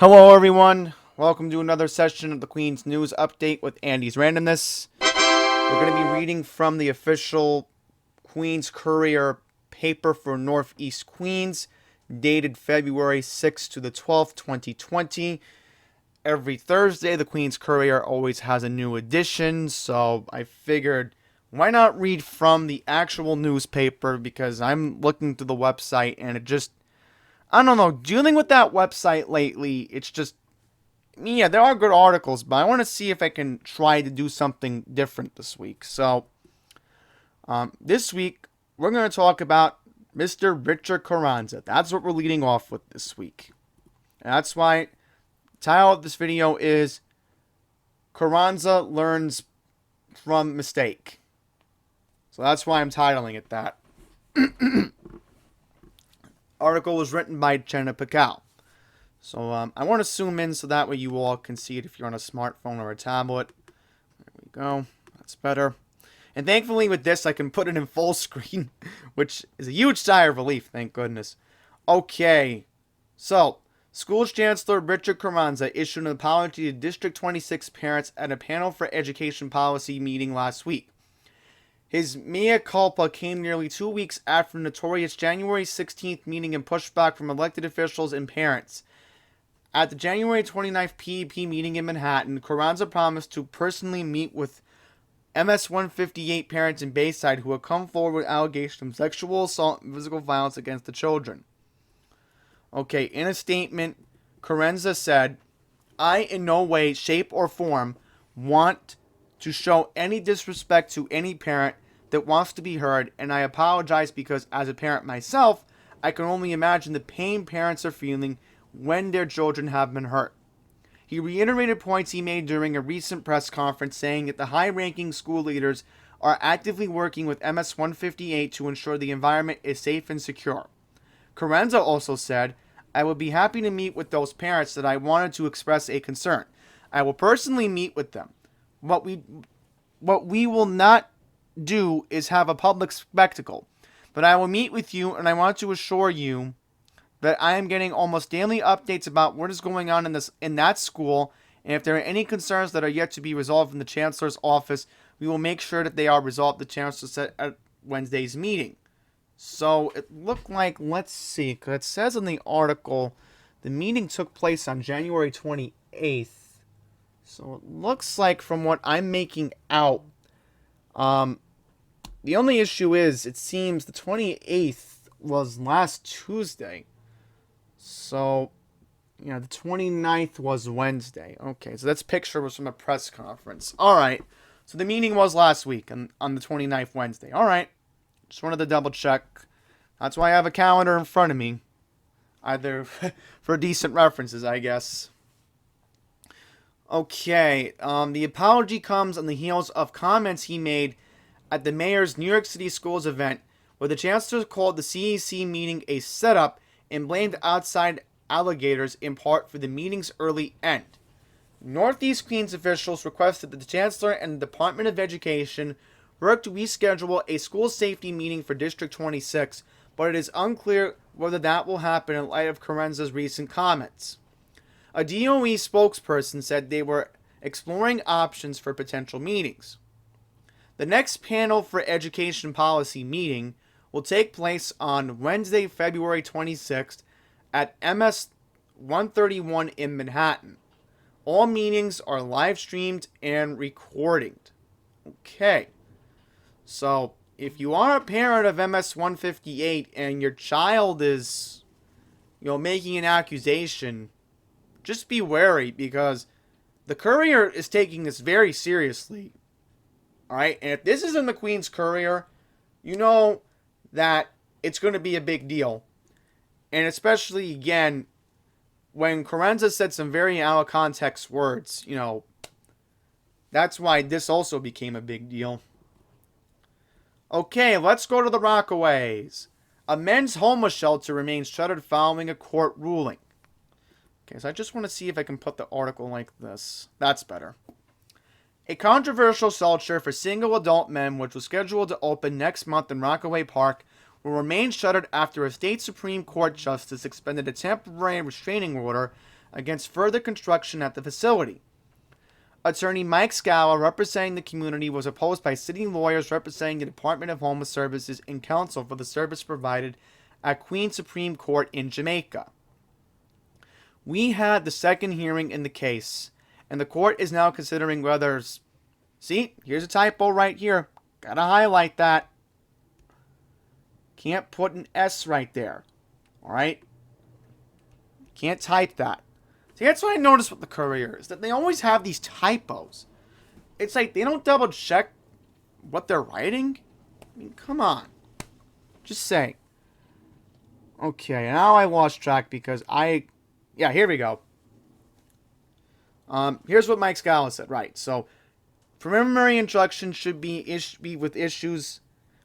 Hello, everyone. Welcome to another session of the Queen's News Update with Andy's Randomness. We're going to be reading from the official Queen's Courier paper for Northeast Queens, dated February 6th to the 12th, 2020. Every Thursday, the Queen's Courier always has a new edition, so I figured, why not read from the actual newspaper, because I'm looking through the website and it just, I don't know, dealing with that website lately, it's just, yeah, there are good articles, but I want to see if I can try to do something different this week. So, this week, we're going to talk about Mr. Richard Carranza. That's what we're leading off with this week. And that's why the title of this video is Carranza Learns from Mistake. So that's why I'm titling it that. Article was written by Jenna Pacal. So I want to zoom in so that way you all can see it if you're on a smartphone or a tablet. There we go. That's better. And thankfully with this I can put it in full screen, which is a huge sigh of relief, thank goodness. Okay. So, School Chancellor Richard Carranza issued an apology to District 26 parents at a panel for education policy meeting last week. His mea culpa came nearly 2 weeks after the notorious January 16th meeting and pushback from elected officials and parents. At the January 29th PEP meeting in Manhattan, Carranza promised to personally meet with MS 158 parents in Bayside who had come forward with allegations of sexual assault and physical violence against the children. Okay, in a statement, Carranza said, "I in no way, shape, or form want to show any disrespect to any parent that wants to be heard, and I apologize because as a parent myself, I can only imagine the pain parents are feeling when their children have been hurt." He reiterated points he made during a recent press conference, saying that the high-ranking school leaders are actively working with MS 158 to ensure the environment is safe and secure. Carranza also said, "I would be happy to meet with those parents that I wanted to express a concern. I will personally meet with them. What we will not do is have a public spectacle. But I will meet with you, and I want to assure you that I am getting almost daily updates about what is going on in that school, and if there are any concerns that are yet to be resolved in the Chancellor's office, we will make sure that they are resolved." The Chancellor said at Wednesday's meeting. So it looked like, let's see, because it says in the article, the meeting took place on January 28th. So it looks like, from what I'm making out, the only issue is, it seems the 28th was last Tuesday. So, yeah, the 29th was Wednesday. Okay, so this picture was from a press conference. Alright, so the meeting was last week on the 29th, Wednesday. Alright, just wanted to double check. That's why I have a calendar in front of me. Either for decent references, I guess. Okay, the apology comes on the heels of comments he made at the mayor's New York City schools event, where the chancellor called the CEC meeting a setup and blamed outside alligators in part for the meeting's early end. Northeast Queens officials requested that the chancellor and the Department of Education work to reschedule a school safety meeting for District 26, but it is unclear whether that will happen in light of Carranza's recent comments. A DOE spokesperson said they were exploring options for potential meetings. The next panel for education policy meeting will take place on Wednesday, February 26th at MS 131 in Manhattan. All meetings are live streamed and recorded. Okay. So, if you are a parent of MS 158 and your child is, making an accusation, just be wary, because the Courier is taking this very seriously. Alright, and if this is in the Queen's Courier, you know that it's going to be a big deal. And especially, again, when Carranza said some very out of context words, that's why this also became a big deal. Okay, let's go to the Rockaways. A men's homeless shelter remains shuttered following a court ruling. Okay, so I just want to see if I can put the article like this. That's better. A controversial shelter for single adult men, which was scheduled to open next month in Rockaway Park, will remain shuttered after a state Supreme Court justice expended a temporary restraining order against further construction at the facility. Attorney Mike Scala, representing the community, was opposed by city lawyers representing the Department of Homeless Services and counsel for the service provided at Queens Supreme Court in Jamaica. We had the second hearing in the case, and the court is now considering whether... See, here's a typo right here. Gotta highlight that. Can't put an S right there. Alright? Can't type that. See, that's what I noticed with the Courier, is that they always have these typos. It's like they don't double check what they're writing. I mean, come on. Just say. Okay, now I lost track because yeah, here we go. Here's what Mike Scala said. Right, so preliminary injunction should be with issues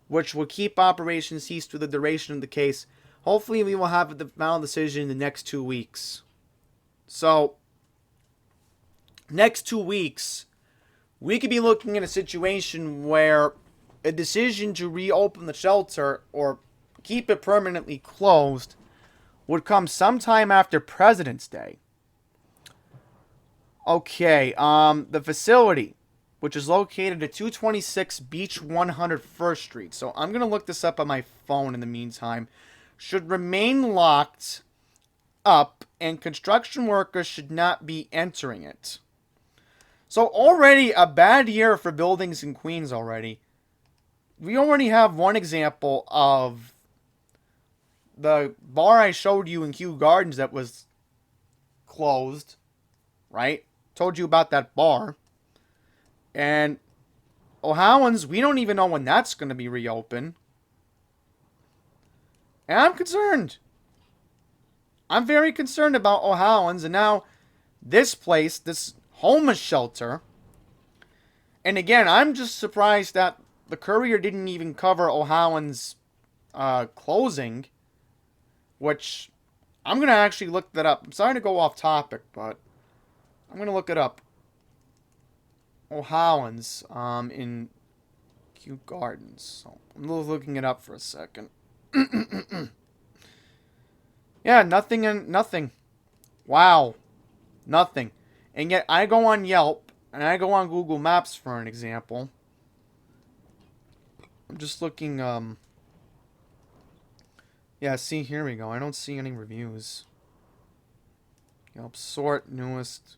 which will keep operations ceased through the duration of the case. Hopefully we will have the final decision in the next 2 weeks. So, next 2 weeks, we could be looking at a situation where a decision to reopen the shelter or keep it permanently closed would come sometime after President's Day. Okay, the facility, which is located at 226 Beach 101st Street. So I'm going to look this up on my phone in the meantime. Should remain locked up, and construction workers should not be entering it. So already a bad year for buildings in Queens already. We already have one example of the bar I showed you in Kew Gardens that was closed, right? Told you about that bar. And O'Howans, we don't even know when that's going to be reopened. And I'm concerned. I'm very concerned about O'Howans, and now this place, this homeless shelter. And again, I'm just surprised that the Courier didn't even cover O'Howans' closing, which I'm going to actually look that up. I'm sorry to go off topic, but I'm going to look it up. O'Howans in Kew Gardens. So I'm looking it up for a second. Yeah, nothing and nothing. Wow. Nothing. And yet I go on Yelp and I go on Google Maps for an example. I'm just looking, yeah, see, here we go. I don't see any reviews. Yelp sort, newest.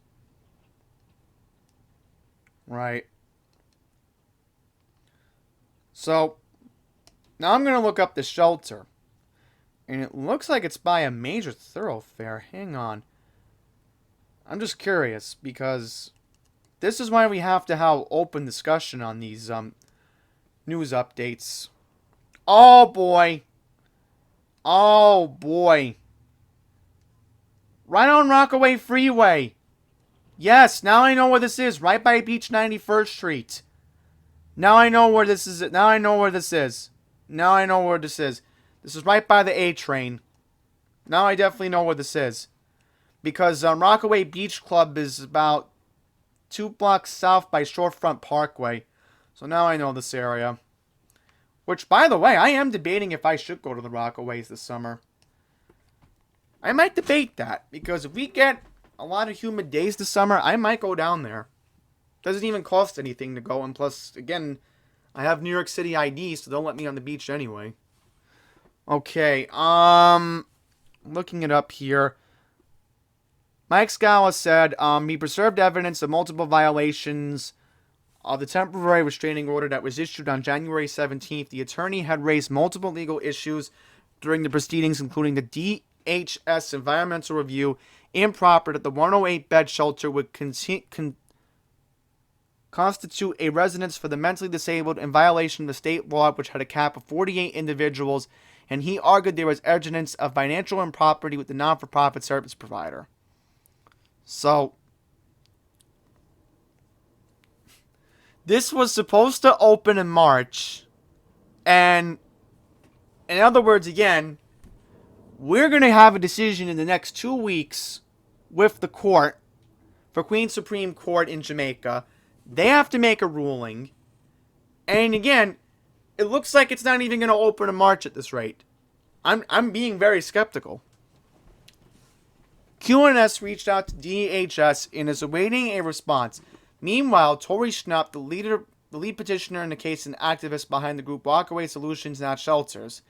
Right. So, now I'm going to look up the shelter. And it looks like it's by a major thoroughfare. Hang on. I'm just curious, because this is why we have to have open discussion on these news updates. Oh, boy. Oh, boy. Right on Rockaway Freeway. Yes, now I know where this is. Right by Beach 91st Street. Now I know where this is. Now I know where this is. Now I know where this is. This is right by the A train. Now I definitely know where this is. Because Rockaway Beach Club is about 2 blocks south by Shorefront Parkway. So now I know this area. Which, by the way, I am debating if I should go to the Rockaways this summer. I might debate that. Because if we get a lot of humid days this summer, I might go down there. Doesn't even cost anything to go. And plus, again, I have New York City ID, so they'll let me on the beach anyway. Okay, looking it up here. Mike Scala said, he preserved evidence of multiple violations of the temporary restraining order that was issued on January 17th. The attorney had raised multiple legal issues during the proceedings, including the DHS environmental review, improper that the 108-bed shelter would constitute a residence for the mentally disabled in violation of the state law, which had a cap of 48 individuals, and he argued there was evidence of financial impropriety with the non-for-profit service provider. So, this was supposed to open in March, and in other words, again, we're going to have a decision in the next 2 weeks with the court for Queens Supreme Court in Jamaica. They have to make a ruling, and again, it looks like it's not even going to open in March at this rate. I'm being very skeptical. QNS reached out to DHS and is awaiting a response. Meanwhile, Tori Schnapp, the lead petitioner in the case and activist behind the group Rockaway Solutions Not Shelters,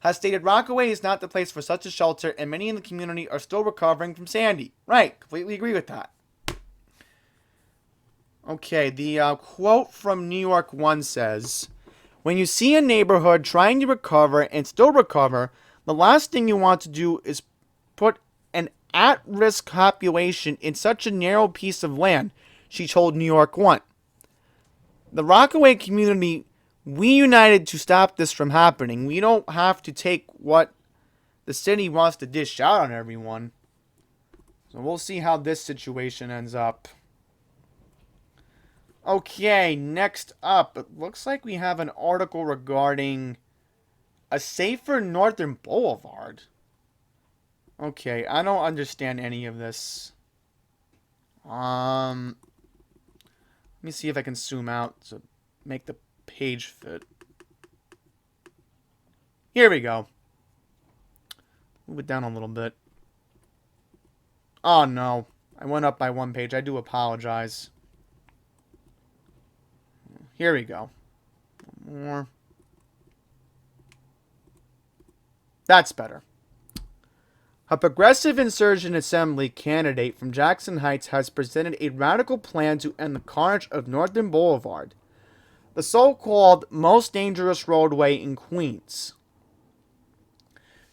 has stated Rockaway is not the place for such a shelter and many in the community are still recovering from Sandy. Right, completely agree with that. Okay, the quote from New York One says, "When you see a neighborhood trying to recover and still recover, the last thing you want to do is put an at-risk population in such a narrow piece of land," she told New York One. The Rockaway community, we united to stop this from happening. We don't have to take what the city wants to dish out on everyone. So we'll see how this situation ends up. Okay, next up, it looks like we have an article regarding a safer Northern Boulevard. Okay, I don't understand any of this. Let me see if I can zoom out to make the page fit. Here we go. Move it down a little bit. Oh no, I went up by one page. I do apologize. Here we go. One more. That's better. A progressive insurgent assembly candidate from Jackson Heights has presented a radical plan to end the carnage of Northern Boulevard, the so-called most dangerous roadway in Queens.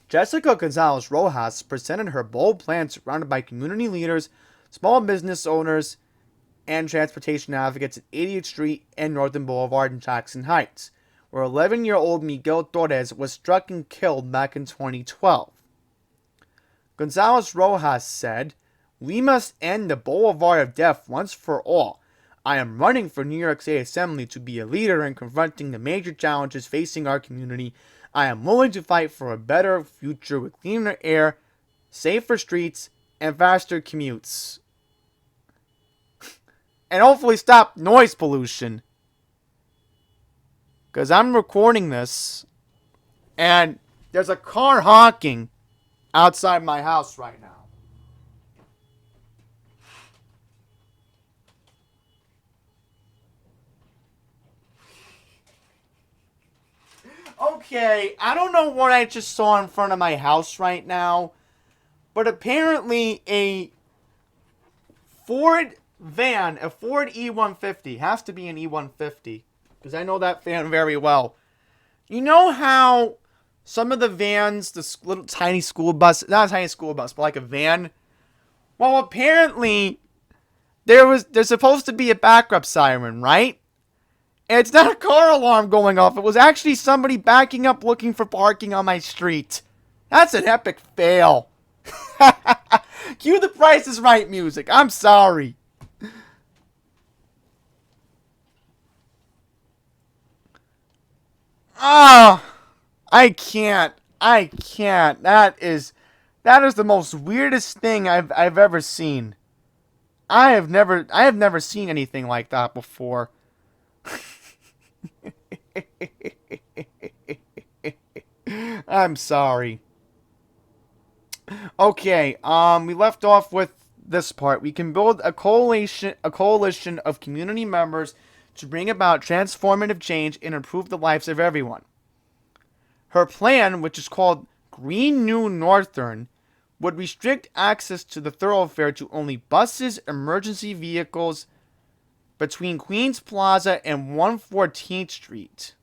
Jessica Gonzalez Rojas presented her bold plan surrounded by community leaders, small business owners, and transportation advocates at 80th Street and Northern Boulevard in Jackson Heights, where 11-year-old Miguel Torres was struck and killed back in 2012. Gonzalez Rojas said, "We must end the Boulevard of Death once for all. I am running for New York State Assembly to be a leader in confronting the major challenges facing our community. I am willing to fight for a better future with cleaner air, safer streets, and faster commutes. And hopefully stop noise pollution." Because I'm recording this, and there's a car honking outside my house right now. Okay, I don't know what I just saw in front of my house right now, but apparently a Ford van, a Ford E150, has to be an E150, because I know that van very well. You know how some of the vans, the little tiny school bus, not a tiny school bus, but like a van? Well, apparently, there's supposed to be a backup siren, right? And it's not a car alarm going off. It was actually somebody backing up looking for parking on my street. That's an epic fail. Cue the Price is Right music. I'm sorry. Ah, I can't. That is the most weirdest thing I've ever seen. I have never seen anything like that before. I'm sorry. Okay, we left off with this part. We can build a coalition of community members to bring about transformative change and improve the lives of everyone. Her plan, which is called Green New Northern, would restrict access to the thoroughfare to only buses, emergency vehicles between Queens Plaza and 114th Street.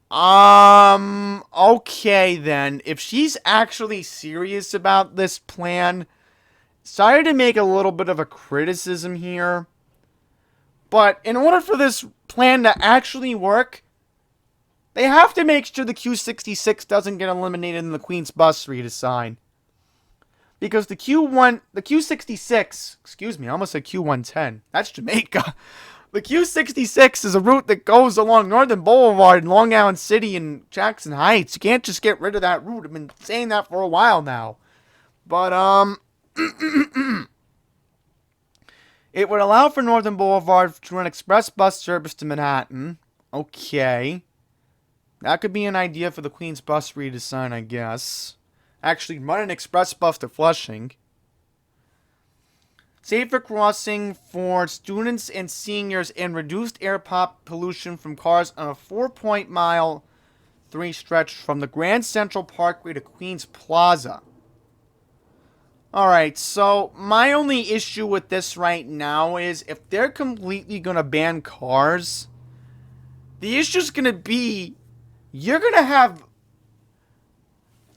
Okay then. If she's actually serious about this plan, sorry to make a little bit of a criticism here, but in order for this plan to actually work, they have to make sure the Q66 doesn't get eliminated in the Queens bus redesign. Because the Q66, excuse me, I almost said Q110. That's Jamaica. The Q66 is a route that goes along Northern Boulevard in Long Island City and Jackson Heights. You can't just get rid of that route. I've been saying that for a while now. But, it would allow for Northern Boulevard to run express bus service to Manhattan. Okay. That could be an idea for the Queens bus redesign, I guess. Actually, run an express bus to Flushing. safer crossing for students and seniors, and reduced air pop pollution from cars on a 4-mile 3 stretch from the Grand Central Parkway to Queens Plaza. Alright, so my only issue with this right now is if they're completely going to ban cars, the issue's going to be you're going to have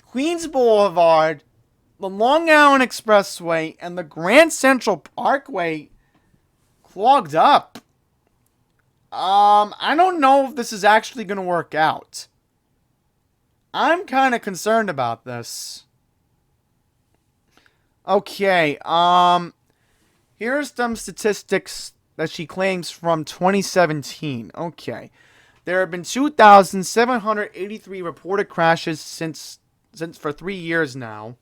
Queens Boulevard, the Long Island Expressway, and the Grand Central Parkway clogged up. I don't know if this is actually going to work out. I'm kind of concerned about this. Okay, here's some statistics that she claims from 2017. Okay. There have been 2,783 reported crashes since for 3 years now.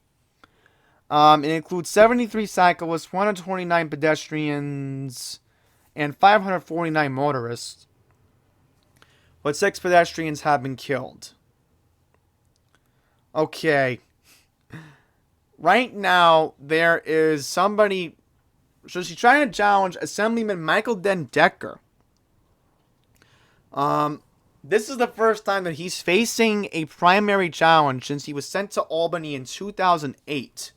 It includes 73 cyclists, 129 pedestrians, and 549 motorists. But 6 pedestrians have been killed. Okay. Right now, there is somebody... So she's trying to challenge Assemblyman Michael Den Decker. This is the first time that he's facing a primary challenge since he was sent to Albany in 2008.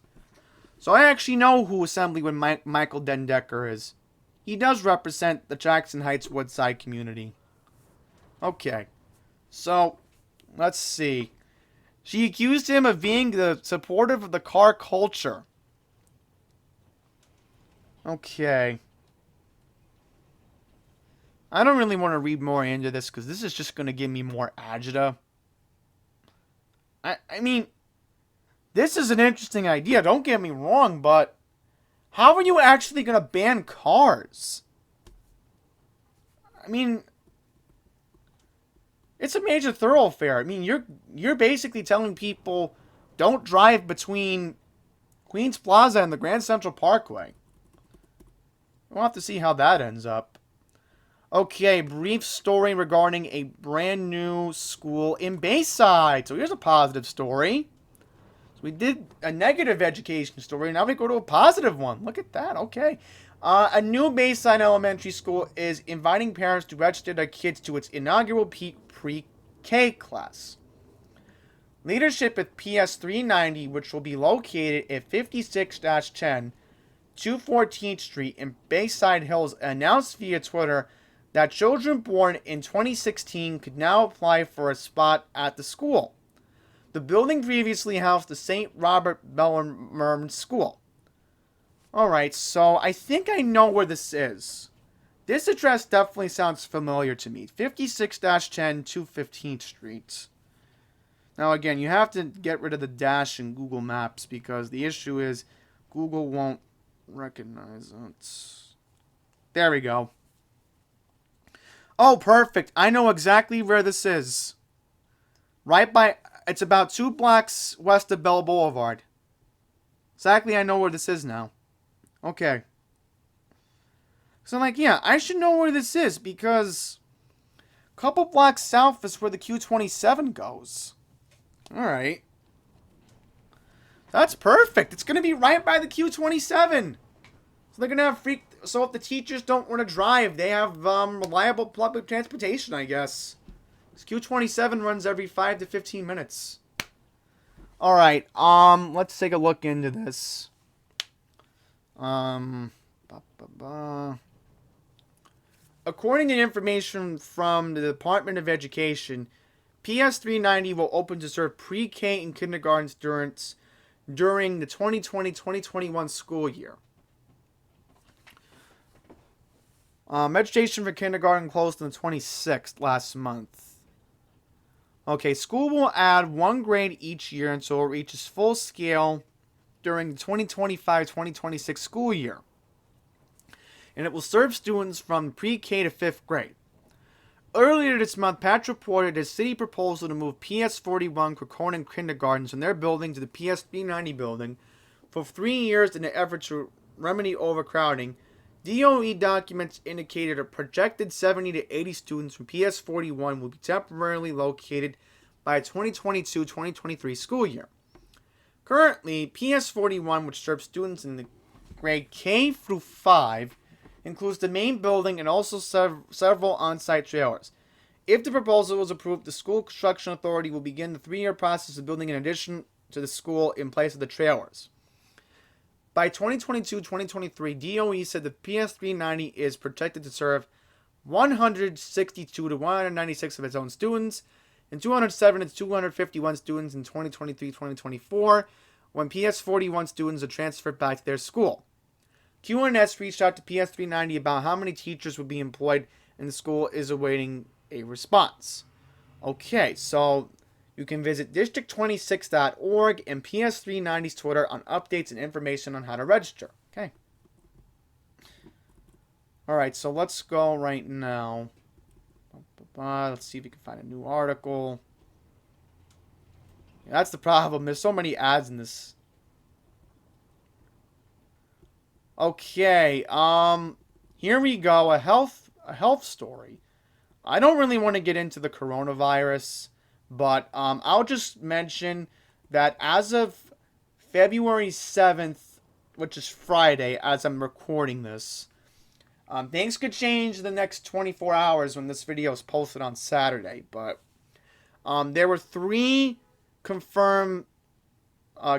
So I actually know who Assemblyman Michael Den Decker is. He does represent the Jackson Heights Woodside community. Okay. So, let's see. She accused him of being the supportive of the car culture. Okay. I don't really want to read more into this because this is just going to give me more agita. I mean, this is an interesting idea, don't get me wrong, but how are you actually going to ban cars? I mean, it's a major thoroughfare. I mean, you're basically telling people don't drive between Queens Plaza and the Grand Central Parkway. We'll have to see how that ends up. Okay, brief story regarding a brand new school in Bayside. So here's a positive story. So we did a negative education story. Now we go to a positive one. Look at that. Okay. A new Bayside Elementary School is inviting parents to register their kids to its inaugural pre-K class. Leadership at PS 390, which will be located at 56-10 214th Street in Bayside Hills, announced via Twitter that children born in 2016 could now apply for a spot at the school. The building previously housed the St. Robert Bellarmine School. Alright, so I think I know where this is. This address definitely sounds familiar to me. 56-10 215th Street. Now again, you have to get rid of the dash in Google Maps because the issue is Google won't recognize it. There we go. Oh, perfect. I know exactly where this is. Right by... It's about 2 blocks west of Bell Boulevard. Exactly, I know where this is now. Okay. So I'm like, yeah, I should know where this is because a couple blocks south is where the Q27 goes. Alright. That's perfect. It's going to be right by the Q27. So they're going to have So if the teachers don't want to drive, they have reliable public transportation, I guess. This Q27 runs every 5 to 15 minutes. Alright, let's take a look into this. According to information from the Department of Education, PS 390 will open to serve pre-K and kindergarten students during the 2020-2021 school year. Registration for kindergarten closed on the 26th last month. Okay, school will add 1 grade each year until it reaches full scale during the 2025-2026 school year. And it will serve students from pre-K to 5th grade. Earlier this month, Patch reported a city proposal to move PS 41 Croconan kindergartens from their building to the PS 390 building for 3 years in an effort to remedy overcrowding. DOE documents indicated a projected 70 to 80 students from PS 41 will be temporarily located by the 2022-2023 school year. Currently, PS 41, which serves students in the grade K through 5, includes the main building and also several on-site trailers. If the proposal is approved, the school construction authority will begin the 3-year process of building an addition to the school in place of the trailers. By 2022-2023, DOE said the PS390 is projected to serve 162 to 196 of its own students and 207 to 251 students in 2023-2024 when PS41 students are transferred back to their school. QNS reached out to PS390 about how many teachers would be employed, and the school is awaiting a response. Okay, so you can visit district26.org and PS390's Twitter on updates and information on how to register. Okay. Alright, so let's go right now. Let's see if we can find a new article. Yeah, that's the problem. There's so many ads in this. Okay, here we go. A health story. I don't really want to get into the coronavirus, but I'll just mention that as of February 7th, which is Friday, as I'm recording this, things could change in the next 24 hours when this video is posted on Saturday, but there were 3 confirmed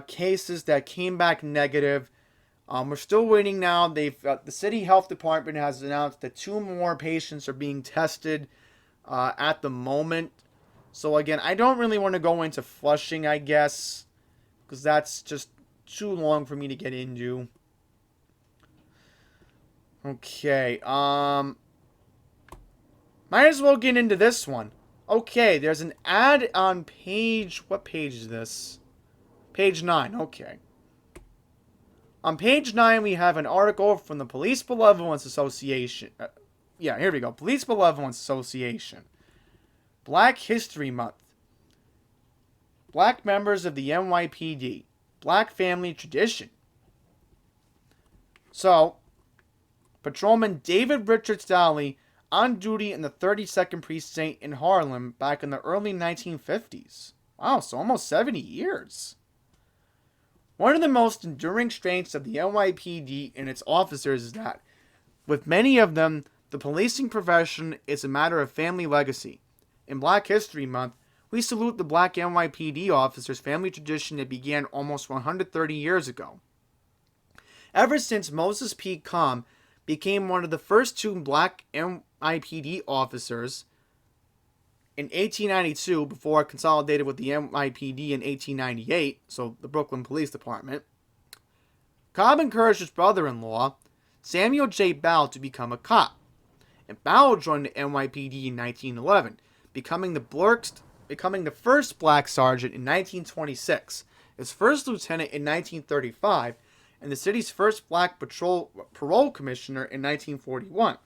cases that came back negative. We're still waiting now. The city health department has announced that 2 more patients are being tested at the moment. So again, I don't really want to go into Flushing, I guess, because that's just too long for me to get into. Okay, might as well get into this one. Okay, there's an ad on what page is this? Page 9, okay. On page 9, we have an article from the Police Benevolence Association. Here we go. Police Benevolence Association. Black History Month. Black members of the NYPD. Black family tradition. So, Patrolman David Richard Staley on duty in the 32nd Precinct in Harlem back in the early 1950s. Wow, so almost 70 years. One of the most enduring strengths of the NYPD and its officers is that, with many of them, the policing profession is a matter of family legacy. In Black History Month, we salute the Black NYPD officers' family tradition that began almost 130 years ago. Ever since Moses P. Combs became one of the first 2 Black NYPD officers in 1892, before consolidated with the NYPD in 1898, so the Brooklyn Police Department, Cobb encouraged his brother-in-law, Samuel J. Bell, to become a cop. And Bell joined the NYPD in 1911, becoming the first black sergeant in 1926, his first lieutenant in 1935, and the city's first black parole commissioner in 1941.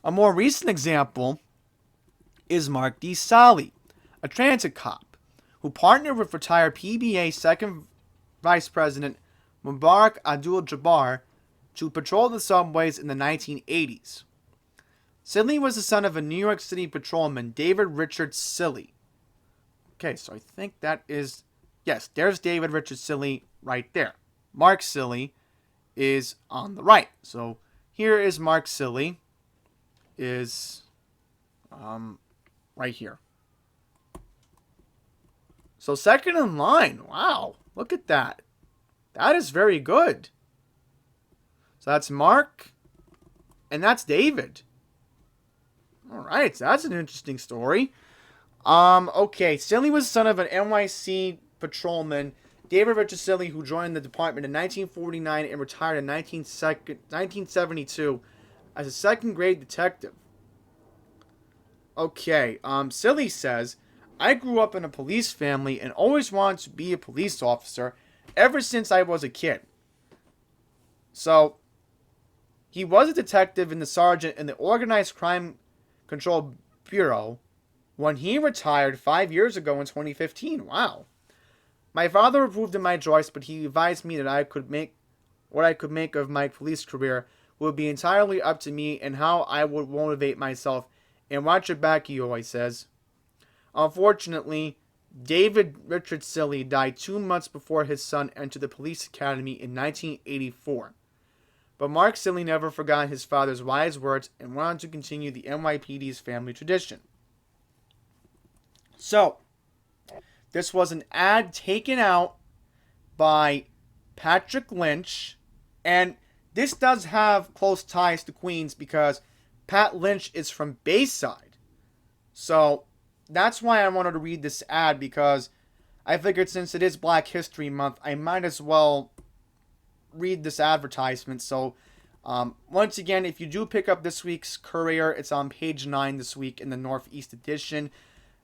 A more recent example is Mark D. Sally, a transit cop, who partnered with retired PBA second Vice President Mubarak Abdul-Jabbar to patrol the subways in the 1980s. Silly was the son of a New York City patrolman, David Richard Silly. Okay, so I think that is... Yes, there's David Richard Silly right there. Mark Silly is on the right. So here is Mark Silly is... right here. So second in line. Wow. Look at that. That is very good. So that's Mark. And that's David. Alright. So that's an interesting story. Okay. Silly was the son of an NYC patrolman, David Richard Silly, who joined the department in 1949 and retired in 1972 as a second grade detective. Okay, Silly says, I grew up in a police family and always wanted to be a police officer ever since I was a kid. So, he was a detective and the sergeant in the Organized Crime Control Bureau when he retired 5 years ago in 2015. Wow. My father approved of my choice, but he advised me that what I could make of my police career would be entirely up to me and how I would motivate myself. And watch your back, he always says. Unfortunately, David Richard Silly died 2 months before his son entered the police academy in 1984. But Mark Silly never forgot his father's wise words and went on to continue the NYPD's family tradition. So, this was an ad taken out by Patrick Lynch, and this does have close ties to Queens because Pat Lynch is from Bayside. So, that's why I wanted to read this ad, because I figured since it is Black History Month, I might as well read this advertisement. So, once again, if you do pick up this week's Courier, it's on page 9 this week in the Northeast edition.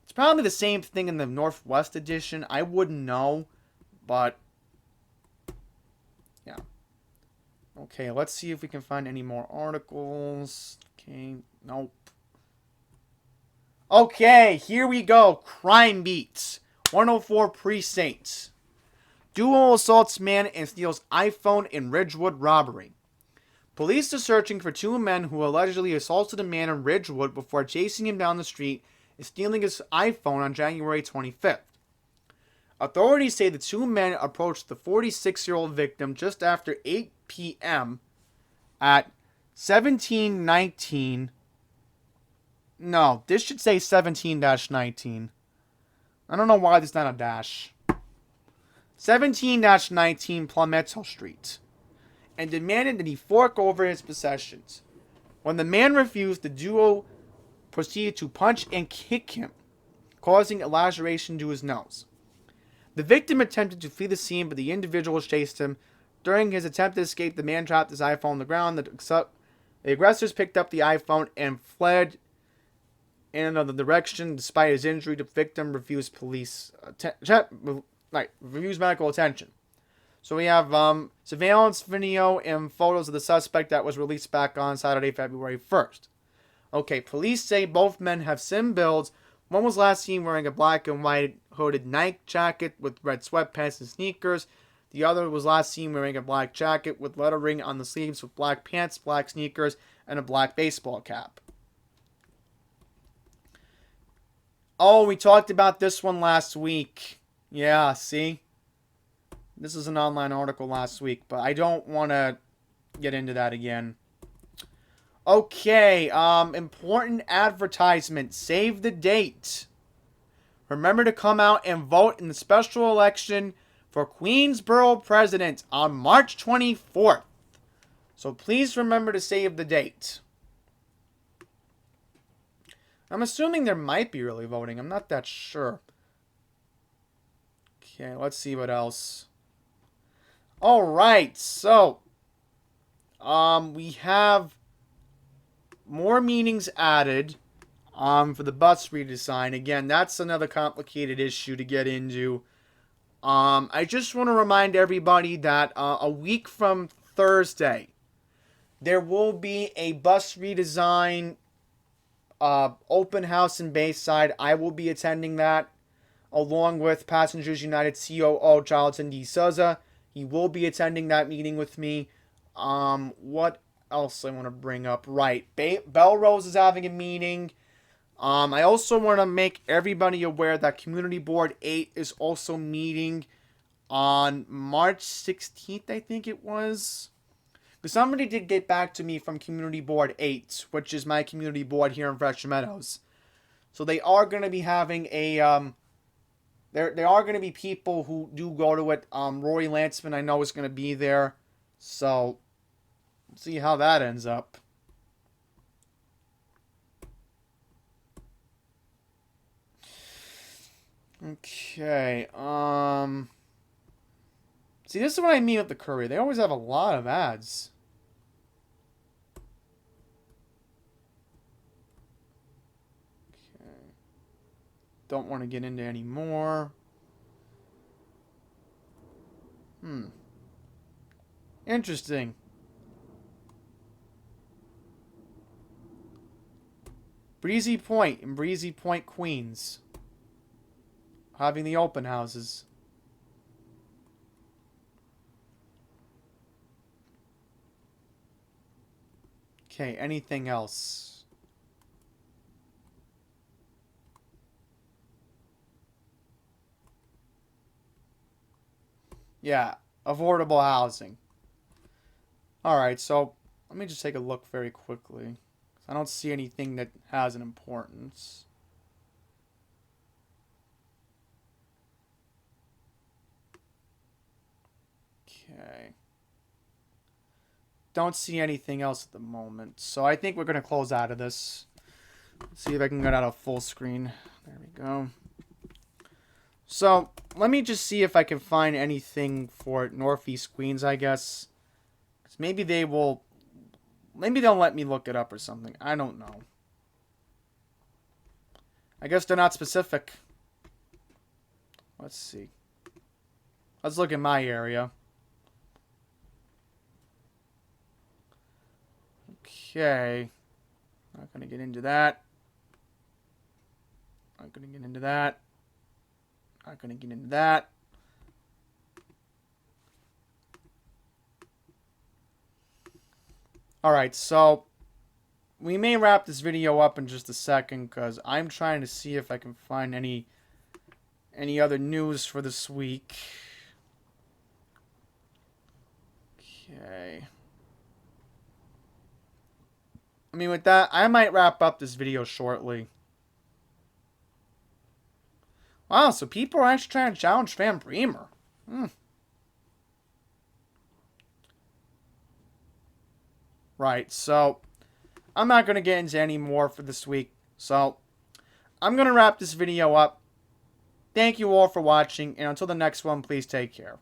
It's probably the same thing in the Northwest edition. I wouldn't know, but yeah. Okay, let's see if we can find any more articles. Okay, nope. Okay, here we go. Crime Beats. 104 Precincts. Duo assaults man and steals iPhone in Ridgewood robbery. Police are searching for 2 men who allegedly assaulted a man in Ridgewood before chasing him down the street and stealing his iPhone on January 25th. Authorities say the 2 men approached the 46-year-old victim just after 8 p.m. at 1719. No, this should say 17-19. I don't know why there's not a dash. 17-19 Palmetto Street, and demanded that he fork over his possessions. When the man refused, the duo proceeded to punch and kick him, causing a laceration to his nose. The victim attempted to flee the scene, but the individuals chased him. During his attempt to escape, the man dropped his iPhone on the ground. The aggressors picked up the iPhone and fled in another direction. Despite his injury, the victim refused refused medical attention. So we have surveillance video and photos of the suspect that was released back on Saturday, February 1st. Okay, police say both men have sim builds. One was last seen wearing a black and white hooded Nike jacket with red sweatpants and sneakers. The other was last seen wearing a black jacket with lettering on the sleeves with black pants, black sneakers, and a black baseball cap. Oh, we talked about this one last week. Yeah, see? This is an online article last week, but I don't want to get into that again. Okay, important advertisement. Save the date. Remember to come out and vote in the special election for Queensborough President on March 24th. So please remember to save the date. I'm assuming there might be early voting. I'm not that sure. Okay, let's see what else. Alright, so we have more meanings added for the bus redesign. Again, that's another complicated issue to get into. I just want to remind everybody that a week from Thursday, there will be a bus redesign open house in Bayside. I will be attending that along with Passengers United COO Charlton D. Souza. He will be attending that meeting with me. What else I want to bring up? Right. Belrose is having a meeting. I also want to make everybody aware that Community Board 8 is also meeting on March 16th, I think it was. Because somebody did get back to me from Community Board 8, which is my community board here in Fresh Meadows. So they are going to be having a... There are going to be people who do go to it. Rory Lanceman, I know, is going to be there. So, we'll see how that ends up. Okay. See, this is what I mean with the Courier. They always have a lot of ads. Don't want to get into any more. Interesting. Breezy Point in Breezy Point, Queens. Having the open houses. Okay, anything else? Yeah, affordable housing. Alright, so let me just take a look very quickly. I don't see anything that has an importance. Okay. Don't see anything else at the moment. So I think we're going to close out of this. Let's see if I can get out of full screen. There we go. So let me just see if I can find anything for Northeast Queens, I guess. 'Cause maybe they will... Maybe they'll let me look it up or something. I don't know. I guess they're not specific. Let's see. Let's look at my area. Okay. Not going to get into that. Not going to get into that. Not going to get into that. Alright, so we may wrap this video up in just a second because I'm trying to see if I can find any other news for this week. Okay. I mean, with that, I might wrap up this video shortly. Wow, so people are actually trying to challenge Van Bremer. Right, so I'm not going to get into any more for this week. So I'm going to wrap this video up. Thank you all for watching, and until the next one, please take care.